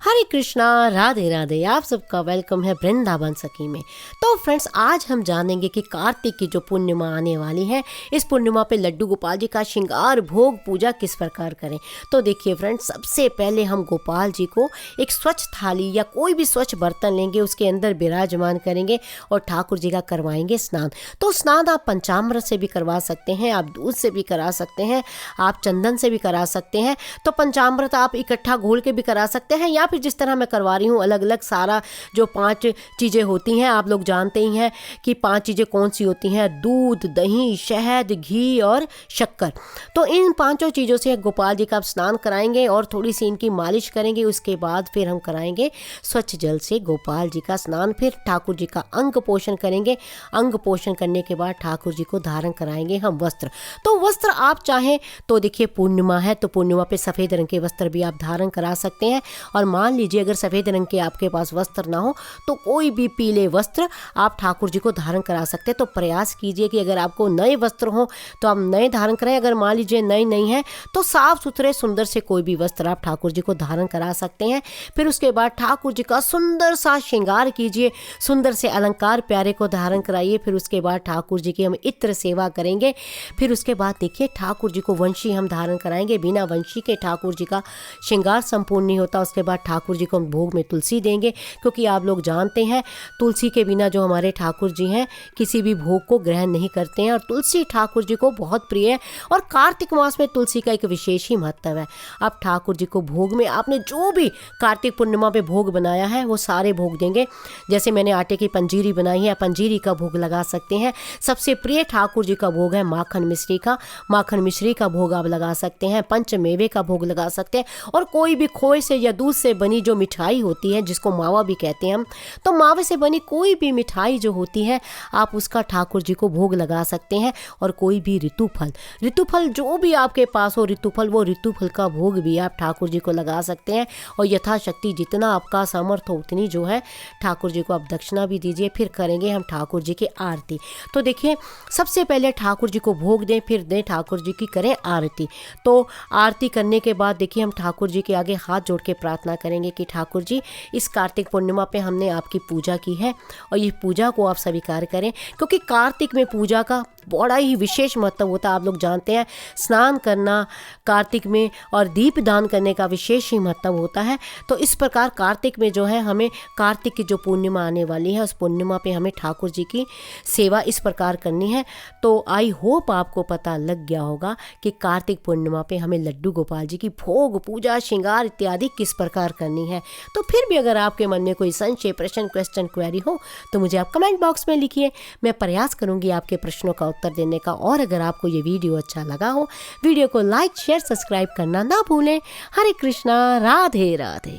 हरे कृष्णा, राधे राधे। आप सबका वेलकम है वृंदावन सखी में। तो फ्रेंड्स, आज हम जानेंगे कि कार्तिक की जो पूर्णिमा आने वाली है, इस पूर्णिमा पे लड्डू गोपाल जी का श्रृंगार भोग पूजा किस प्रकार करें। तो देखिए फ्रेंड्स, सबसे पहले हम गोपाल जी को एक स्वच्छ थाली या कोई भी स्वच्छ बर्तन लेंगे, उसके अंदर विराजमान करेंगे और ठाकुर जी का करवाएंगे स्नान। तो स्नान आप पंचामृत से भी करवा सकते हैं, आप दूध से भी करा सकते हैं, आप चंदन से भी करा सकते हैं। तो पंचामृत आप इकट्ठा घोल के भी करा सकते हैं, या फिर जिस तरह मैं करवा रही हूँ अलग अलग सारा जो 5 चीज़ें होती हैं, आप लोग जानते ही हैं कि 5 चीज़ें कौन सी होती हैं, दूध, दही, शहद, घी और शक्कर। तो इन 5 चीज़ों से गोपाल जी का आप स्नान कराएंगे और थोड़ी सी इनकी मालिश करेंगे। उसके बाद फिर हम कराएंगे स्वच्छ जल से गोपाल जी का स्नान। फिर ठाकुर जी का अंग पोषण करेंगे। अंग पोषण करने के बाद ठाकुर जी को धारण कराएंगे हम वस्त्र। तो वस्त्र आप चाहें तो देखिए, पूर्णिमा है तो पूर्णिमा पे सफ़ेद रंग के वस्त्र भी आप धारण करा सकते हैं। और मान लीजिए अगर सफ़ेद रंग के आपके पास वस्त्र ना हो तो कोई भी पीले वस्त्र आप ठाकुर जी को धारण करा सकते हैं। तो प्रयास कीजिए कि अगर आपको नए वस्त्र हो तो आप नए धारण करें। अगर मान लीजिए नए नहीं है तो साफ सुथरे सुंदर से कोई भी वस्त्र आप ठाकुर जी को धारण करा सकते हैं। फिर उसके बाद ठाकुर जी का सुंदर सा श्रृंगार कीजिए, सुंदर से अलंकार प्यारे को धारण कराइए। फिर उसके बाद ठाकुर जी की हम इत्र सेवा करेंगे। फिर उसके बाद देखिए, ठाकुर जी को वंशी हम धारण कराएंगे। बिना वंशी के ठाकुर जी का श्रृंगार संपूर्ण नहीं होता। उसके बाद ठाकुर जी को हम भोग में तुलसी देंगे, क्योंकि आप लोग जानते हैं तुलसी के बिना जो हमारे ठाकुर जी हैं किसी भी भोग को ग्रहण नहीं करते हैं। और तुलसी ठाकुर जी को बहुत प्रिय है और कार्तिक मास में तुलसी का एक विशेष ही महत्व है। आप ठाकुर जी को भोग में आपने जो भी कार्तिक पूर्णिमा पे भोग बनाया है वो सारे भोग देंगे। जैसे मैंने आटे की पंजीरी बनाई है, पंजीरी का भोग लगा सकते हैं। सबसे प्रिय ठाकुर जी का भोग है माखन मिश्री का, माखन मिश्री का भोग आप लगा सकते हैं। पंचमेवे का भोग लगा सकते हैं। और कोई भी खोए से या दूध से बनी जो मिठाई होती है, जिसको मावा भी कहते हैं हम, तो मावे से बनी कोई भी मिठाई जो होती है आप उसका ठाकुर जी को भोग लगा सकते हैं। और कोई भी ऋतुफल जो भी आपके पास हो ऋतुफल, वो ऋतुफल का भोग भी आप ठाकुर जी को लगा सकते हैं। और यथाशक्ति जितना आपका सामर्थ्य हो उतनी जो है ठाकुर जी को आप दक्षिणा भी दीजिए। फिर करेंगे हम ठाकुर जी की आरती। तो देखिए, सबसे पहले ठाकुर जी को भोग दें, फिर दें ठाकुर जी की करें आरती। तो आरती करने के बाद देखिए, हम ठाकुर जी के आगे हाथ जोड़ के प्रार्थना करेंगे कि ठाकुर जी, इस कार्तिक पूर्णिमा पे हमने आपकी पूजा की है और ये पूजा को आप स्वीकार करें, क्योंकि कार्तिक में पूजा का बड़ा ही विशेष महत्व होता है। आप लोग जानते हैं स्नान करना कार्तिक में और दीप दान करने का विशेष ही महत्व होता है। तो इस प्रकार कार्तिक में जो है हमें कार्तिक की जो पूर्णिमा आने वाली है, उस पूर्णिमा पे हमें ठाकुर जी की सेवा इस प्रकार करनी है। तो आई होप आपको पता लग गया होगा कि कार्तिक पूर्णिमा पे हमें लड्डू गोपाल जी की भोग पूजा श्रृंगार इत्यादि किस प्रकार करनी है। तो फिर भी अगर आपके मन में कोई संशय, प्रश्न, क्वेश्चन, क्वेरी हो तो मुझे आप कमेंट बॉक्स में लिखिए। मैं प्रयास करूंगी आपके प्रश्नों का उत्तर देने का। और अगर आपको ये वीडियो अच्छा लगा हो, वीडियो को लाइक, शेयर, सब्सक्राइब करना ना भूलें। हरे कृष्णा, राधे राधे।